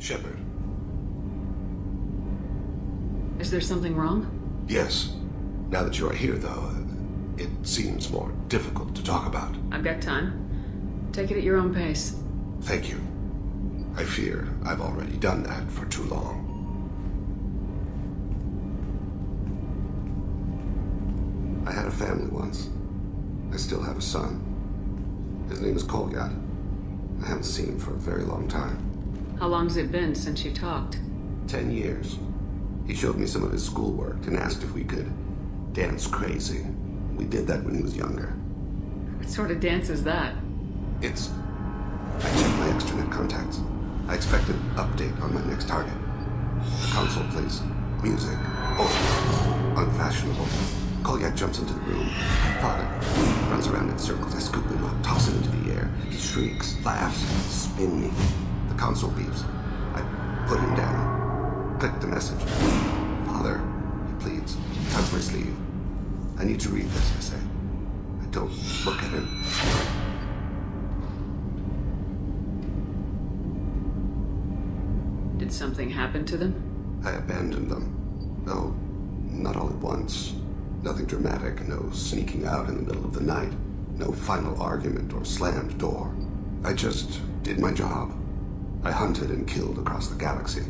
Shepard. Is there something wrong? Yes. Now that you are here, though, it seems more difficult to talk about. I've got time. Take it at your own pace. Thank you. I fear I've already done that for too long. I had a family once. I still have a son. His name is Kolyat. I haven't seen him for a very long time. How long's it been since you talked? 10 years. He showed me some of his schoolwork and asked if we could dance crazy. We did that when he was younger. What sort of dance is that? I checked my extranet contacts. I expect an update on my next target. The console plays music. Oh, unfashionable. Kolyat jumps into the room. Father runs around in circles. I scoop him up, toss him into the air. He shrieks, laughs, spin me. The console beeps. I put him down. Click the message. Father, he pleads. Tugs my sleeve. I need to read this, I say. I don't look at him. Did something happen to them? I abandoned them. No, not all at once. Nothing dramatic, no sneaking out in the middle of the night. No final argument or slammed door. I just did my job. I hunted and killed across the galaxy.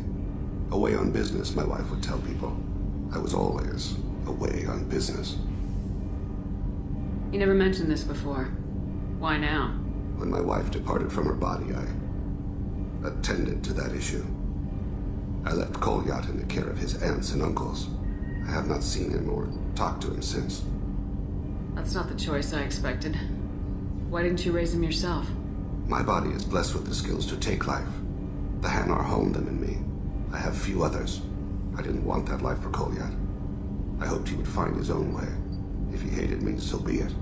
Away on business, my wife would tell people. I was always away on business. You never mentioned this before. Why now? When my wife departed from her body, I attended to that issue. I left Kolyat in the care of his aunts and uncles. I have not seen him or talked to him since. That's not the choice I expected. Why didn't you raise him yourself? My body is blessed with the skills to take life. The Hanar honed them in me. I have few others. I didn't want that life for Kolyat. I hoped he would find his own way. If he hated me, so be it.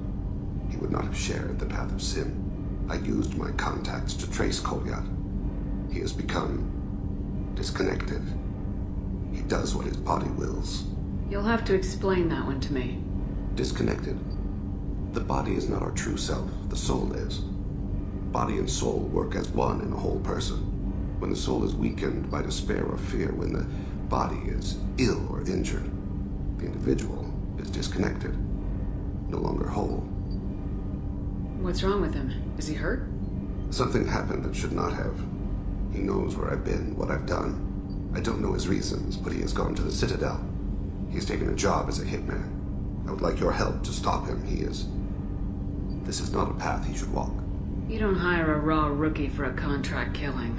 He would not have shared the path of sin. I used my contacts to trace Kolyat. He has become disconnected. He does what his body wills. You'll have to explain that one to me. Disconnected. The body is not our true self. The soul is. Body and soul work as one in a whole person. When the soul is weakened by despair or fear, when the body is ill or injured, the individual is disconnected, no longer whole. What's wrong with him? Is he hurt? Something happened that should not have. He knows where I've been, what I've done. I don't know his reasons, but he has gone to the Citadel. He's taken a job as a hitman. I would like your help to stop him. This is not a path he should walk. You don't hire a raw rookie for a contract killing.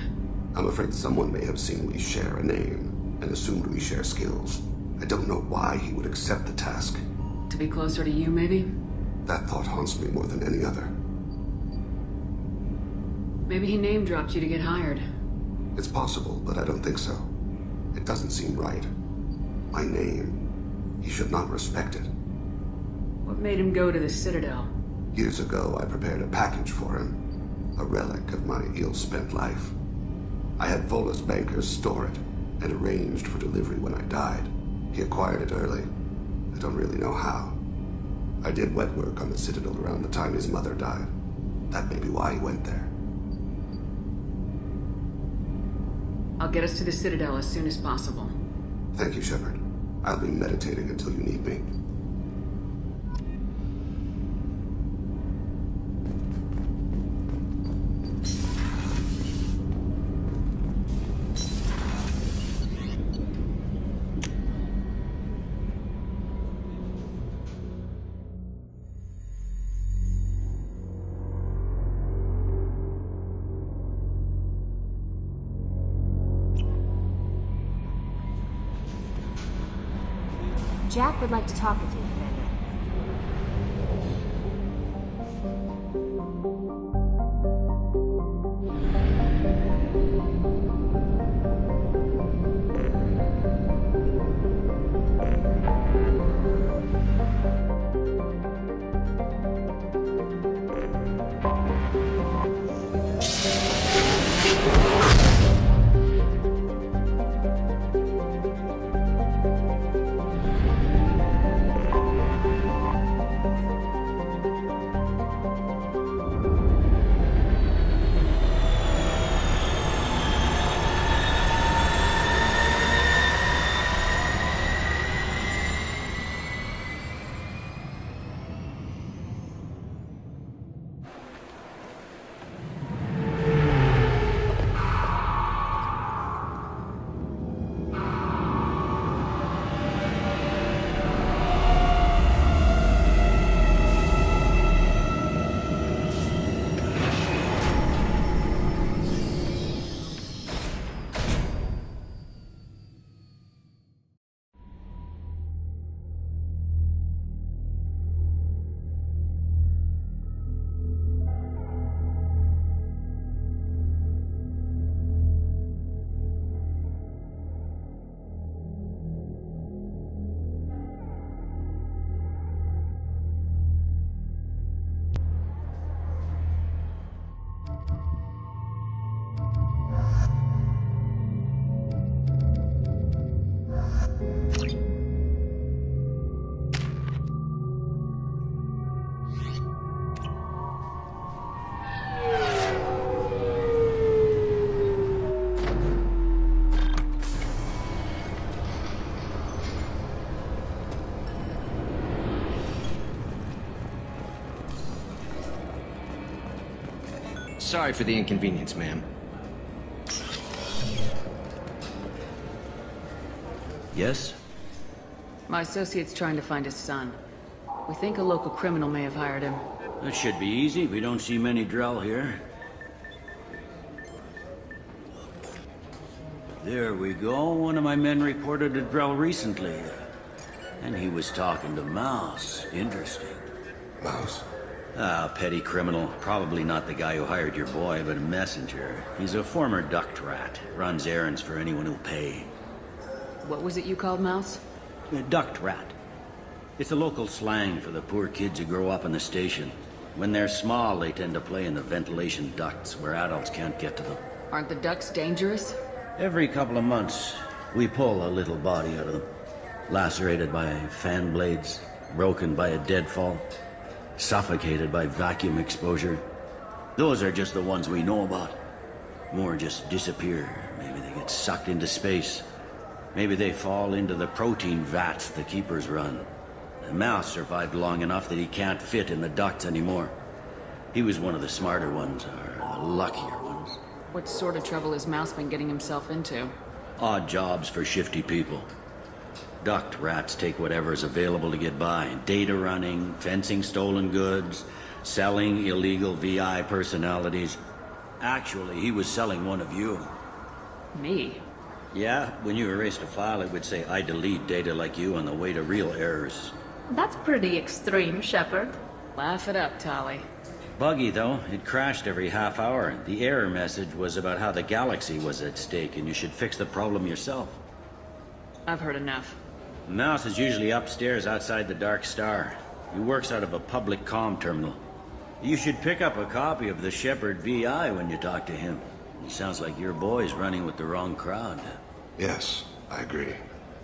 I'm afraid someone may have seen we share a name and assumed we share skills. I don't know why he would accept the task. To be closer to you, maybe? That thought haunts me more than any other. Maybe he name-dropped you to get hired. It's possible, but I don't think so. It doesn't seem right. My name. He should not respect it. What made him go to the Citadel? Years ago, I prepared a package for him. A relic of my ill-spent life. I had Volus bankers store it and arranged for delivery when I died. He acquired it early. I don't really know how. I did wet work on the Citadel around the time his mother died. That may be why he went there. I'll get us to the Citadel as soon as possible. Thank you, Shepard. I'll be meditating until you need me. Jack would like to talk with you, Commander. Sorry for the inconvenience, ma'am. Yes? My associate's trying to find his son. We think a local criminal may have hired him. That should be easy. We don't see many Drell here. There we go. One of my men reported a Drell recently. And he was talking to Mouse. Interesting. Mouse? Ah, petty criminal. Probably not the guy who hired your boy, but a messenger. He's a former duct rat. Runs errands for anyone who'll pay. What was it you called Mouse? A duct rat. It's a local slang for the poor kids who grow up in the station. When they're small, they tend to play in the ventilation ducts where adults can't get to them. Aren't the ducks dangerous? Every couple of months, we pull a little body out of them. Lacerated by fan blades, broken by a deadfall, suffocated by vacuum exposure. Those are just the ones we know about. More just disappear. Maybe they get sucked into space. Maybe they fall into the protein vats the keepers run. The Mouse survived long enough that he can't fit in the ducts anymore. He was one of the smarter ones, or the luckier ones. What sort of trouble has Mouse been getting himself into? Odd jobs for shifty people. Duct rats take whatever is available to get by. Data running, fencing stolen goods, selling illegal VI personalities. Actually, he was selling one of you. Me? Yeah, when you erased a file, it would say, I delete data like you on the way to real errors. That's pretty extreme, Shepard. Laugh it up, Tali. Buggy, though. It crashed every half hour. The error message was about how the galaxy was at stake, and you should fix the problem yourself. I've heard enough. Mouse is usually upstairs outside the Dark Star. He works out of a public comm terminal. You should pick up a copy of the Shepard VI when you talk to him. He sounds like your boy's running with the wrong crowd. Yes, I agree.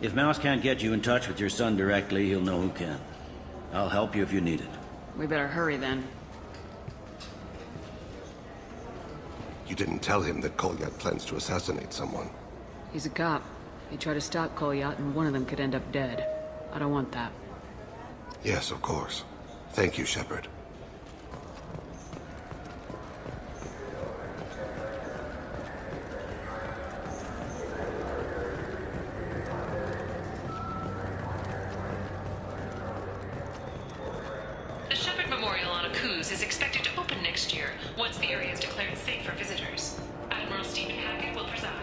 If Mouse can't get you in touch with your son directly, he'll know who can. I'll help you if you need it. We better hurry then. You didn't tell him that Kolyat plans to assassinate someone. He's a cop. He tried to stop Kolyat and one of them could end up dead. I don't want that. Yes, of course. Thank you, Shepard. The Shepard Memorial on Akuz is expected to open next year, once the area is declared safe for visitors. Admiral Stephen Hackett will preside.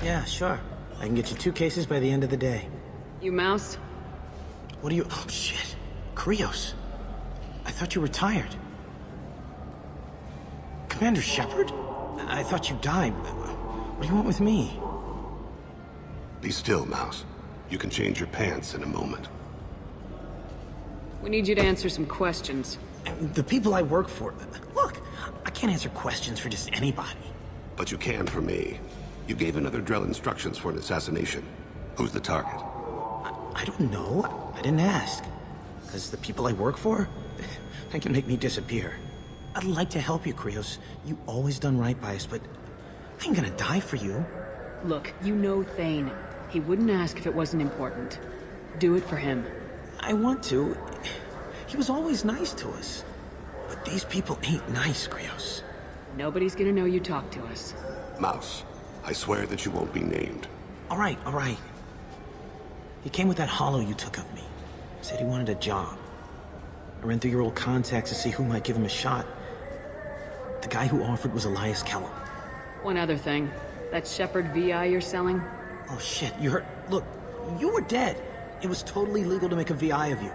Yeah, sure. I can get you 2 cases by the end of the day. You Mouse? What do you... Oh, shit. Krios. I thought you were retired. Commander Shepard? I thought you died. What do you want with me? Be still, Mouse. You can change your pants in a moment. We need you to answer some questions. The people I work for... Look, I can't answer questions for just anybody. But you can for me. You gave another Drell instructions for an assassination. Who's the target? I don't know. I didn't ask. Because the people I work for, they can make me disappear. I'd like to help you, Krios. You always done right by us, but I ain't gonna die for you. Look, you know Thane. He wouldn't ask if it wasn't important. Do it for him. I want to. He was always nice to us. But these people ain't nice, Krios. Nobody's gonna know you talked to us. Mouse, I swear that you won't be named. All right. He came with that hollow you took of me. Said he wanted a job. I ran through your old contacts to see who might give him a shot. The guy who offered was Elias Kellum. One other thing. That Shepard VI you're selling? Oh shit, you heard... Look, you were dead. It was totally legal to make a VI of you.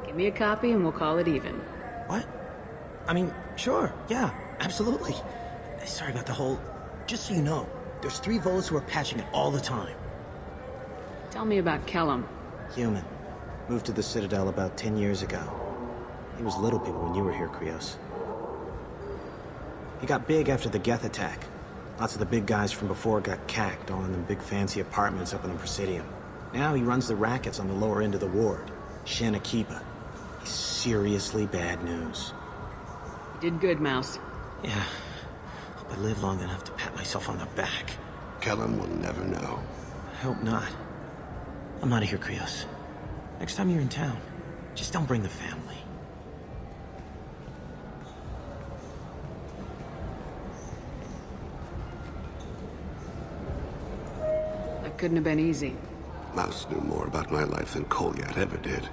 Give me a copy and we'll call it even. What? I mean, sure, yeah, absolutely. Sorry about the whole... Just so you know, there's 3 Volas who are patching it all the time. Tell me about Kellum. Human. Moved to the Citadel about 10 years ago. He was little people when you were here, Krios. He got big after the Geth attack. Lots of the big guys from before got cacked, all in them big fancy apartments up in the Presidium. Now he runs the rackets on the lower end of the ward, Shin Akiba. He's seriously bad news. You did good, Mouse. Yeah. Hope I live long enough to pat myself on the back. Kellum will never know. I hope not. I'm out of here, Krios. Next time you're in town, Just don't bring the family. That couldn't have been easy. Mouse knew more about my life than Kolyat ever did.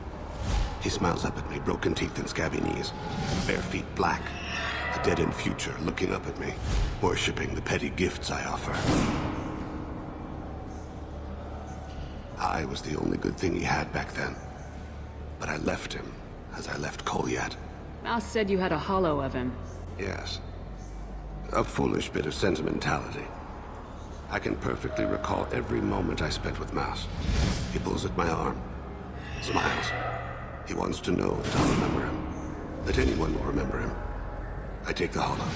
He smiles up at me, broken teeth and scabby knees, bare feet black, a dead-end future looking up at me, worshipping the petty gifts I offer. I was the only good thing he had back then, but I left him as I left Kolyat. Mouse said you had a hollow of him. Yes. A foolish bit of sentimentality. I can perfectly recall every moment I spent with Mouse. He pulls at my arm, smiles. He wants to know that I'll remember him, that anyone will remember him. I take the hollow.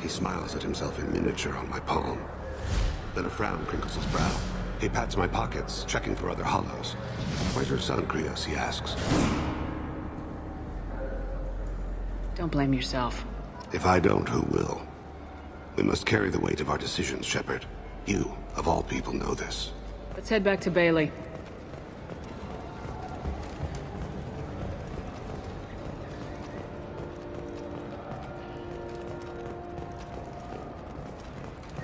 He smiles at himself in miniature on my palm. Then a frown crinkles his brow. He pats my pockets, checking for other hollows. Where's your son, Krios? He asks. Don't blame yourself. If I don't, who will? We must carry the weight of our decisions, Shepard. You, of all people, know this. Let's head back to Bailey.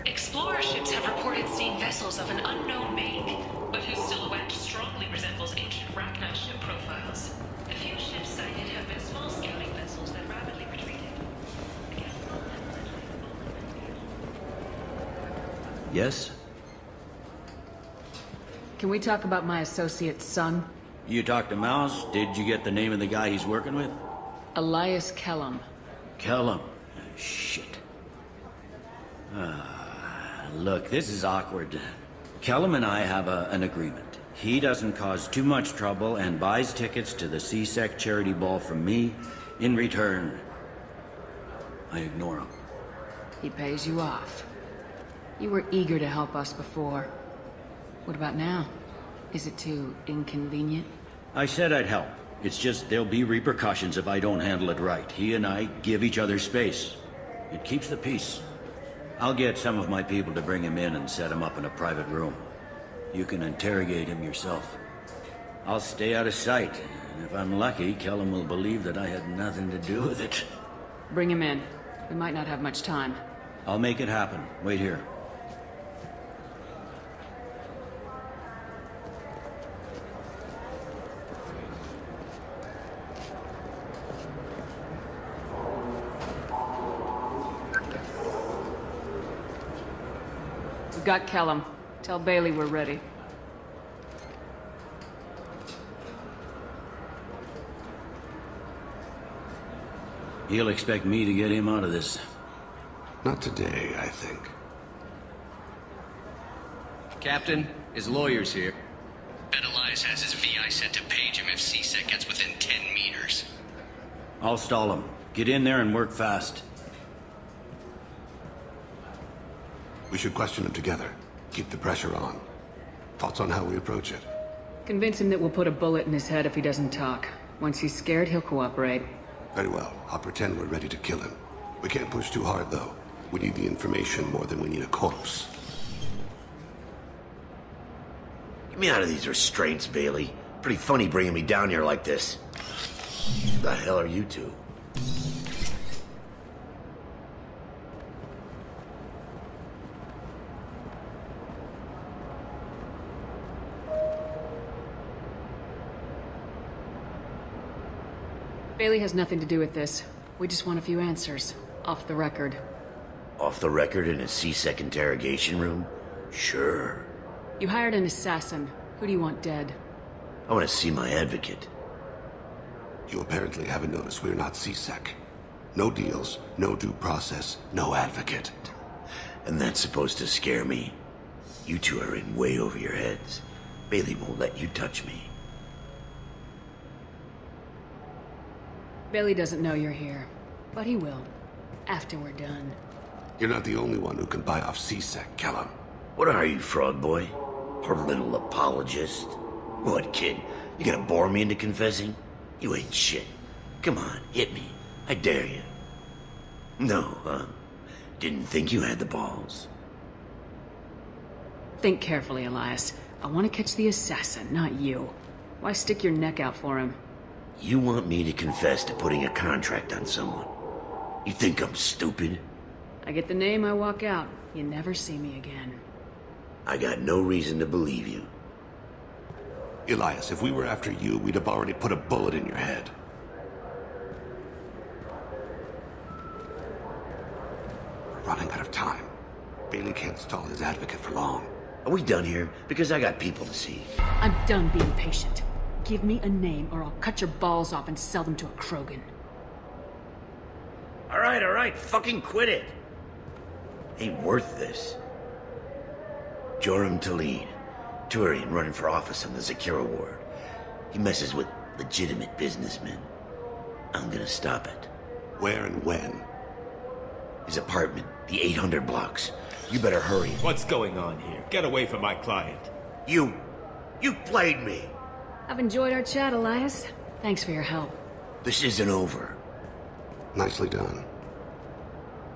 Explorer ships have reported seeing vessels of an unknown make, but whose silhouette strongly resembles ancient Rachna ship profiles. The few ships sighted have been small scouting vessels that rapidly retreated. Yes? Can we talk about my associate's son? You talked to Mouse? Did you get the name of the guy he's working with? Elias Kellum. Kellum. Shit. Look, this is awkward. Kellum and I have an agreement. He doesn't cause too much trouble and buys tickets to the CSEC charity ball from me. In return, I ignore him. He pays you off. You were eager to help us before. What about now? Is it too inconvenient? I said I'd help. It's just there'll be repercussions if I don't handle it right. He and I give each other space. It keeps the peace. I'll get some of my people to bring him in and set him up in a private room. You can interrogate him yourself. I'll stay out of sight, and if I'm lucky, Kellum will believe that I had nothing to do with it. Bring him in. We might not have much time. I'll make it happen. Wait here. We've got Kellum. Tell Bailey we're ready. He'll expect me to get him out of this. Not today, I think. Captain, his lawyer's here. Bet Elias has his VI set to page him if CSEC gets within 10 meters. I'll stall him. Get in there and work fast. We should question him together. Keep the pressure on. Thoughts on how we approach it? Convince him that we'll put a bullet in his head if he doesn't talk. Once he's scared, he'll cooperate. Very well. I'll pretend we're ready to kill him. We can't push too hard, though. We need the information more than we need a corpse. Get me out of these restraints, Bailey. Pretty funny bringing me down here like this. The hell are you two? Bailey has nothing to do with this. We just want a few answers. Off the record. Off the record in a CSEC interrogation room? Sure. You hired an assassin. Who do you want dead? I want to see my advocate. You apparently haven't noticed we're not CSEC. No deals, no due process, no advocate. And that's supposed to scare me. You two are in way over your heads. Bailey won't let you touch me. Bailey doesn't know you're here. But he will. After we're done. You're not the only one who can buy off CSEC, Kellum. What are you, frog boy? Her little apologist? What, kid? You gonna bore me into confessing? You ain't shit. Come on, hit me. I dare you. No, huh? Didn't think you had the balls. Think carefully, Elias. I want to catch the assassin, not you. Why stick your neck out for him? You want me to confess to putting a contract on someone? You think I'm stupid? I get the name, I walk out. You never see me again. I got no reason to believe you. Elias, if we were after you, we'd have already put a bullet in your head. We're running out of time. Bailey can't stall his advocate for long. Are we done here? Because I got people to see. I'm done being patient. Give me a name or I'll cut your balls off and sell them to a Krogan. All right, fucking quit it. Ain't worth this. Joram Talid, Turian running for office on the Zakira ward. He messes with legitimate businessmen. I'm gonna stop it. Where and when? His apartment, the 800 blocks. You better hurry. What's going on here? Get away from my client. You played me. I've enjoyed our chat, Elias. Thanks for your help. This isn't over. Nicely done.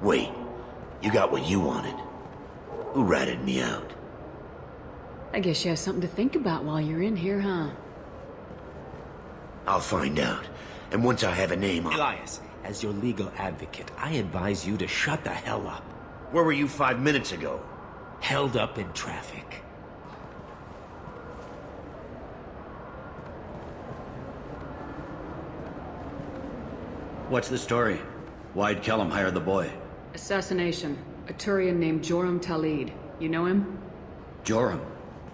Wait, you got what you wanted. Who ratted me out? I guess you have something to think about while you're in here, huh? I'll find out. And once I have a name, Elias, as your legal advocate, I advise you to shut the hell up. Where were you 5 minutes ago? Held up in traffic. What's the story? Why'd Kellum hire the boy? Assassination. A Turian named Joram Talid. You know him? Joram?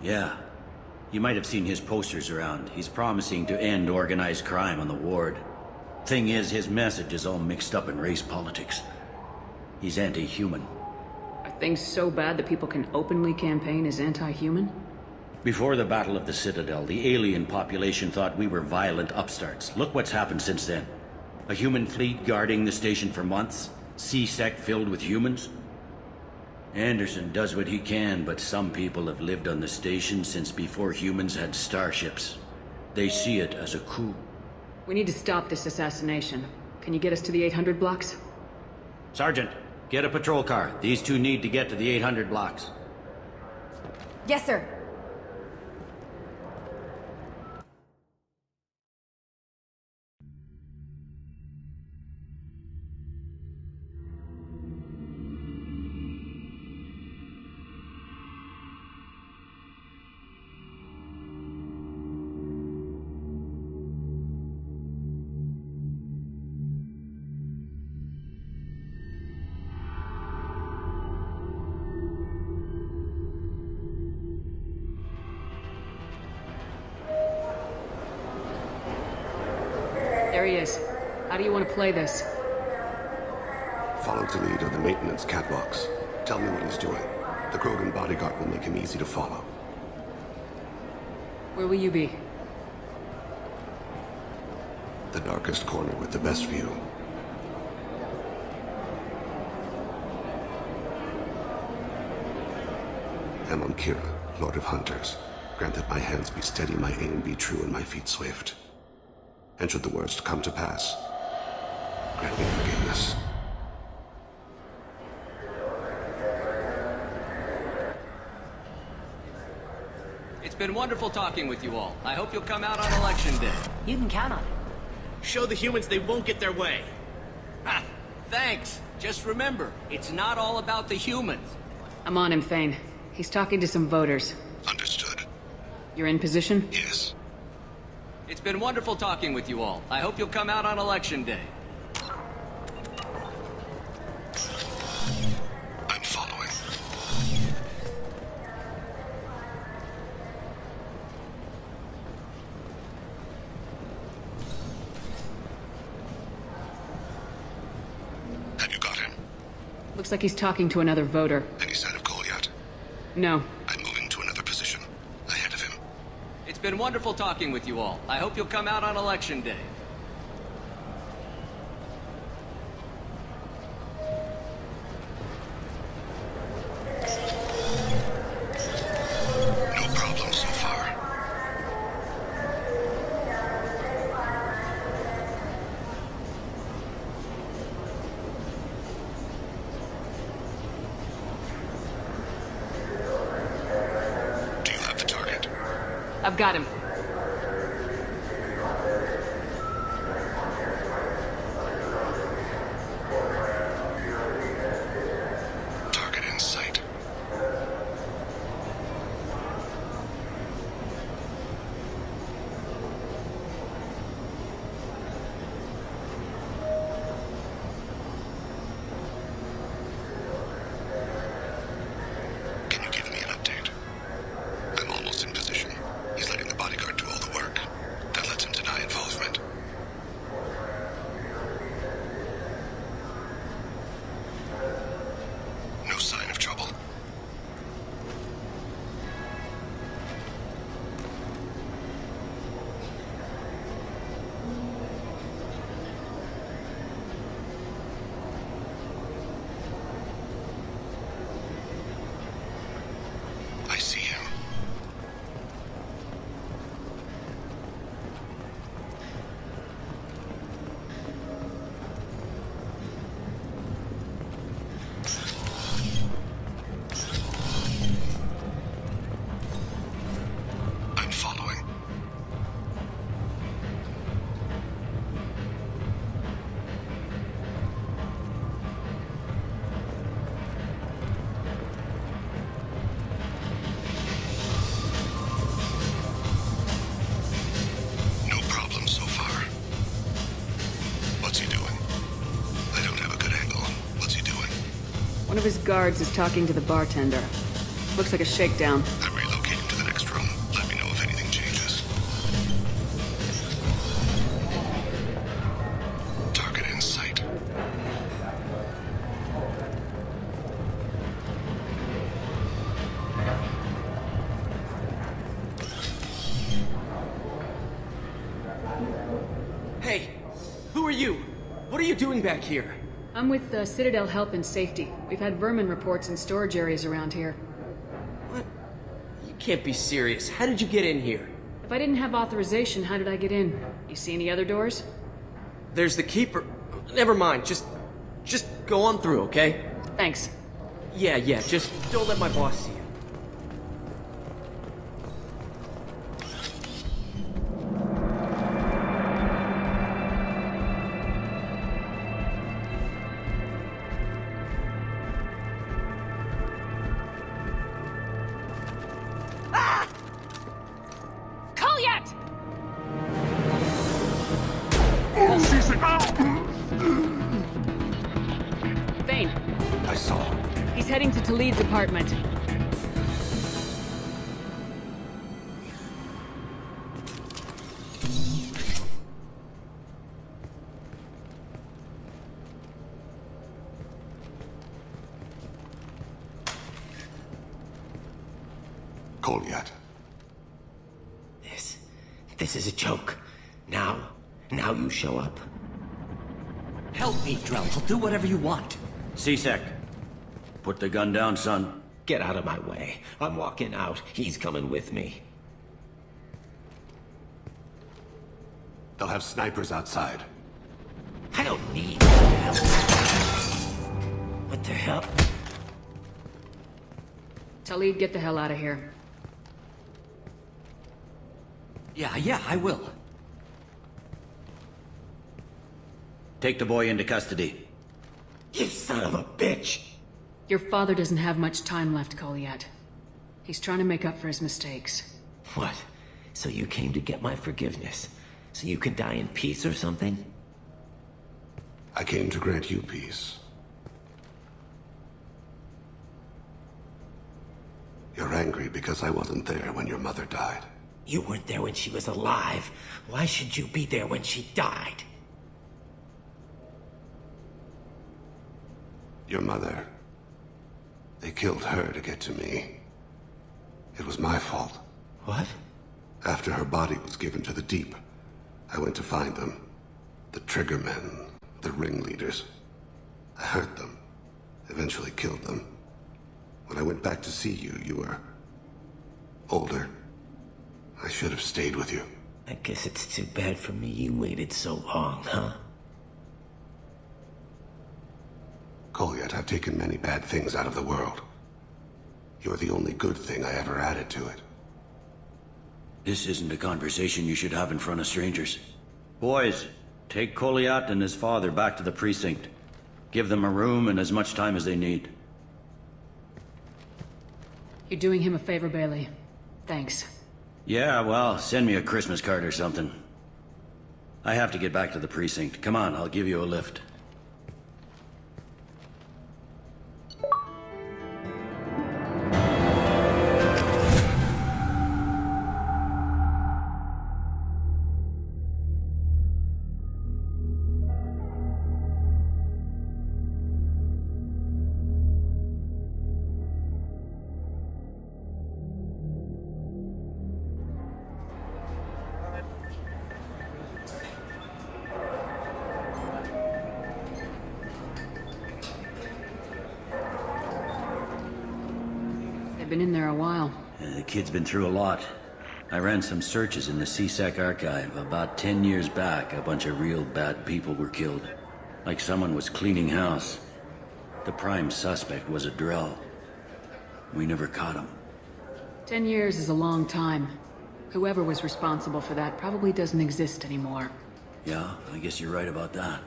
Yeah. You might have seen his posters around. He's promising to end organized crime on the ward. Thing is, his message is all mixed up in race politics. He's anti-human. Are things so bad that people can openly campaign as anti-human? Before the Battle of the Citadel, the alien population thought we were violent upstarts. Look what's happened since then. A human fleet guarding the station for months. C-Sec filled with humans. Anderson does what he can, but some people have lived on the station since before humans had starships. They see it as a coup. We need to stop this assassination. Can you get us to the 800 blocks? Sergeant, get a patrol car. These two need to get to the 800 blocks. Yes, sir. There he is. How do you want to play this? Follow Talid on the maintenance catwalks. Tell me what he's doing. The Krogan bodyguard will make him easy to follow. Where will you be? The darkest corner with the best view. Amon Kira, Lord of Hunters. Grant that my hands be steady, my aim be true, and my feet swift. And should the worst come to pass, grant me forgiveness. It's been wonderful talking with you all. I hope you'll come out on election day. You can count on it. Show the humans they won't get their way. Ha! Thanks. Just remember, it's not all about the humans. I'm on him, Thane. He's talking to some voters. Understood. You're in position? Yes. It's been wonderful talking with you all. I hope you'll come out on election day. I'm following. Have you got him? Looks like he's talking to another voter. Any sign of Cole yet? No. I'm moving to another position. Ahead of him. It's been wonderful talking with you all. I hope you'll come out on election day. No problem so far. Do you have the target? I've got him. One of his guards is talking to the bartender. Looks like a shakedown. I'm relocating to the next room. Let me know if anything changes. Target in sight. Hey, who are you? What are you doing back here? I'm with Citadel Health and Safety. We've had vermin reports in storage areas around here. What? You can't be serious. How did you get in here? If I didn't have authorization, how did I get in? You see any other doors? There's the keeper. Never mind. Just go on through, okay? Thanks. Yeah, just don't let my boss see you. Thane, I saw. he's heading to Talid's apartment. Goliath. This is a joke. Now you show up. Help me, Drells. I'll do whatever you want. C-Sec, put the gun down, son. Get out of my way. I'm walking out. He's coming with me. They'll have snipers outside. I don't need help. What the hell? Talid, get the hell out of here. Yeah, I will. Take the boy into custody. You son of a bitch! Your father doesn't have much time left, Goliath. He's trying to make up for his mistakes. What? So you came to get my forgiveness? So you can die in peace or something? I came to grant you peace. You're angry because I wasn't there when your mother died. You weren't there when she was alive. Why should you be there when she died? Your mother. They killed her to get to me. It was my fault. What? After her body was given to the deep, I went to find them. The triggermen, the ringleaders. I hurt them, eventually killed them. When I went back to see you, you were older. I should have stayed with you. I guess it's too bad for me you waited so long, huh? Goliath, I've taken many bad things out of the world. You're the only good thing I ever added to it. This isn't a conversation you should have in front of strangers. Boys, take Goliath and his father back to the precinct. Give them a room and as much time as they need. You're doing him a favor, Bailey. Thanks. Yeah, well, send me a Christmas card or something. I have to get back to the precinct. Come on, I'll give you a lift. Been in there a while. The kid's been through a lot. I ran some searches in the CSEC archive. About 10 years back, a bunch of real bad people were killed. Like someone was cleaning house. The prime suspect was a Drell. We never caught him. 10 years is a long time. Whoever was responsible for that probably doesn't exist anymore. Yeah, I guess you're right about that.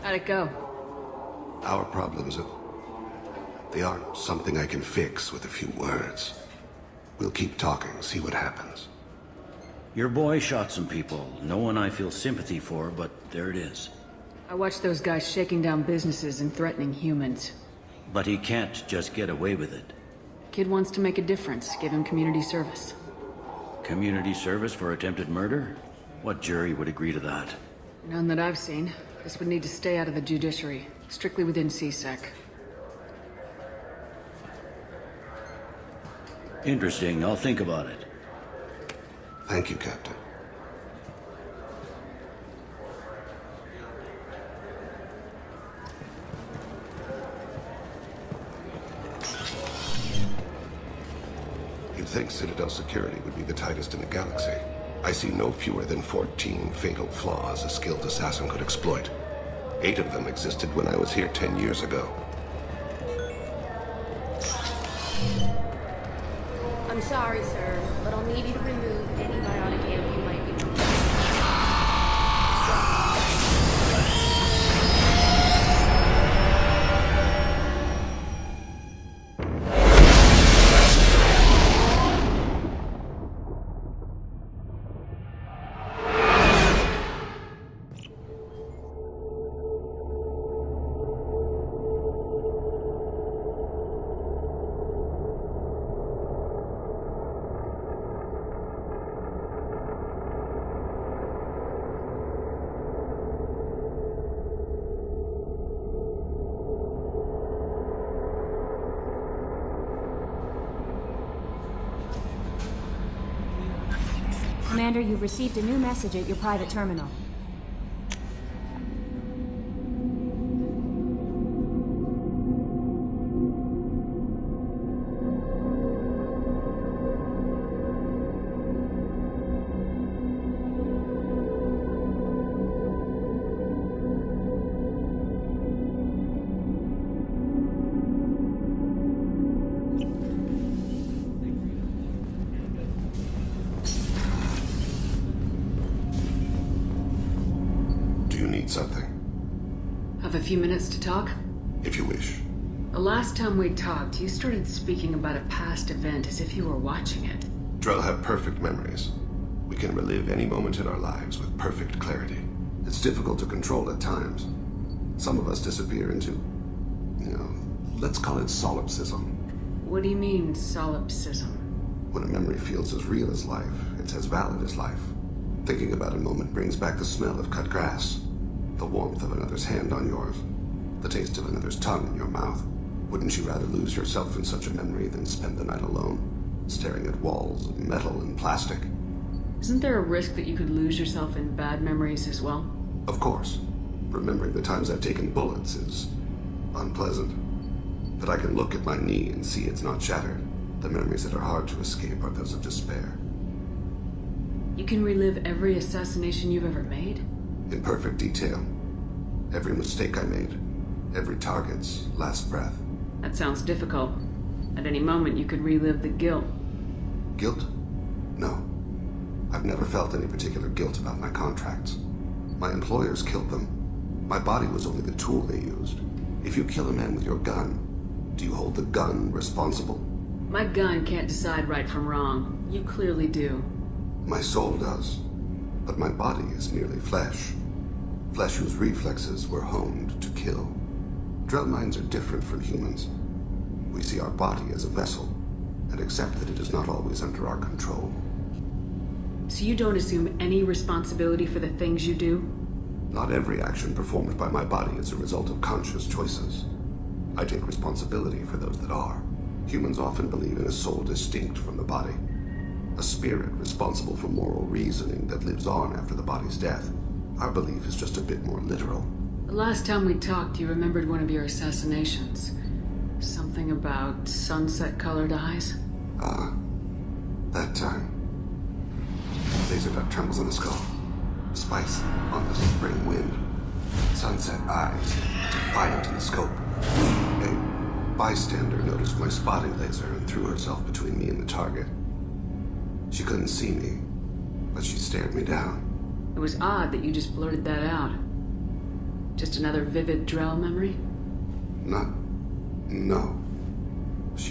How'd it go? Our problems, They aren't something I can fix with a few words. We'll keep talking, see what happens. Your boy shot some people. No one I feel sympathy for, but there it is. I watched those guys shaking down businesses and threatening humans. But he can't just get away with it. Kid wants to make a difference. Give him community service. Community service for attempted murder? What jury would agree to that? None that I've seen. This would need to stay out of the judiciary. Strictly within CSEC. Interesting. I'll think about it. Thank you, Captain. You'd think Citadel security would be the tightest in the galaxy. I see no fewer than 14 fatal flaws a skilled assassin could exploit. 8 of them existed when I was here 10 years ago. I'm sorry, sir, but I'll need you to remove any bionic amp you might be using. Commander, you've received a new message at your private terminal. Something. Have a few minutes to talk? If you wish. The last time we talked, you started speaking about a past event as if you were watching it. Drell have perfect memories. We can relive any moment in our lives with perfect clarity. It's difficult to control at times. Some of us disappear into, let's call it solipsism. What do you mean, solipsism? When a memory feels as real as life, it's as valid as life. Thinking about a moment brings back the smell of cut grass, the warmth of another's hand on yours, the taste of another's tongue in your mouth. Wouldn't you rather lose yourself in such a memory than spend the night alone, staring at walls of metal and plastic? Isn't there a risk that you could lose yourself in bad memories as well? Of course. Remembering the times I've taken bullets is unpleasant. But I can look at my knee and see it's not shattered. The memories that are hard to escape are those of despair. You can relive every assassination you've ever made? In perfect detail. Every mistake I made. Every target's last breath. That sounds difficult. At any moment, you could relive the guilt. Guilt? No. I've never felt any particular guilt about my contracts. My employers killed them. My body was only the tool they used. If you kill a man with your gun, do you hold the gun responsible? My gun can't decide right from wrong. You clearly do. My soul does. But my body is merely flesh. Flesh whose reflexes were honed to kill. Drell minds are different from humans. We see our body as a vessel, and accept that it is not always under our control. So you don't assume any responsibility for the things you do? Not every action performed by my body is a result of conscious choices. I take responsibility for those that are. Humans often believe in a soul distinct from the body. A spirit responsible for moral reasoning that lives on after the body's death. Our belief is just a bit more literal. The last time we talked, you remembered one of your assassinations. Something about sunset-colored eyes? That time. Laser dot trembles in the skull. Spice on the spring wind. Sunset eyes, defiant in the scope. A bystander noticed my spotting laser and threw herself between me and the target. She couldn't see me, but she stared me down. It was odd that you just blurted that out. Just another vivid Drell memory? No.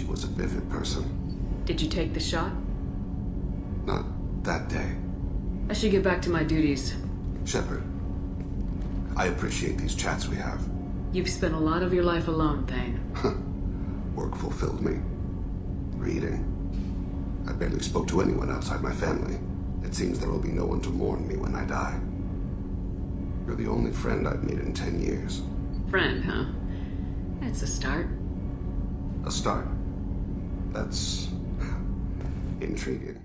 was a vivid person. Did you take the shot? Not that day. I should get back to my duties. Shepard, I appreciate these chats we have. You've spent a lot of your life alone, Thane. Work fulfilled me. Reading. I barely spoke to anyone outside my family. It seems there will be no one to mourn me when I die. You're the only friend I've made in 10 years. Friend, huh? That's a start. A start? That's intriguing.